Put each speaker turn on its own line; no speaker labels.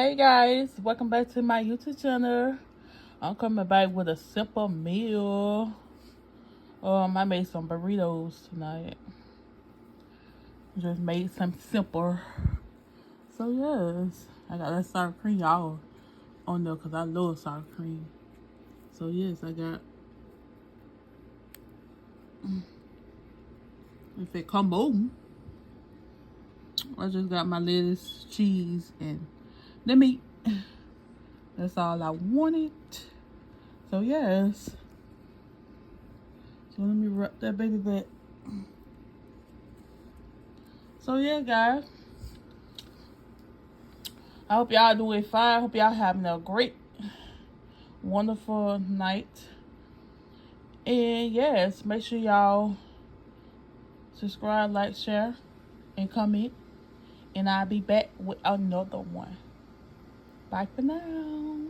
Hey guys, welcome back to my YouTube channel. I'm coming back with a simple meal. I made some burritos tonight. Just made something simple. So yes, I got that sour cream y'all on there because I love sour cream. So yes, I got if it come on, I just got my lettuce, cheese, and the meat. That's all I wanted. So yes. So let me wrap that baby back. So yeah, guys. I hope y'all doing fine. Hope y'all having a great, wonderful night. And yes, make sure y'all subscribe, like, share, and comment. And I'll be back with another one. Bye for now.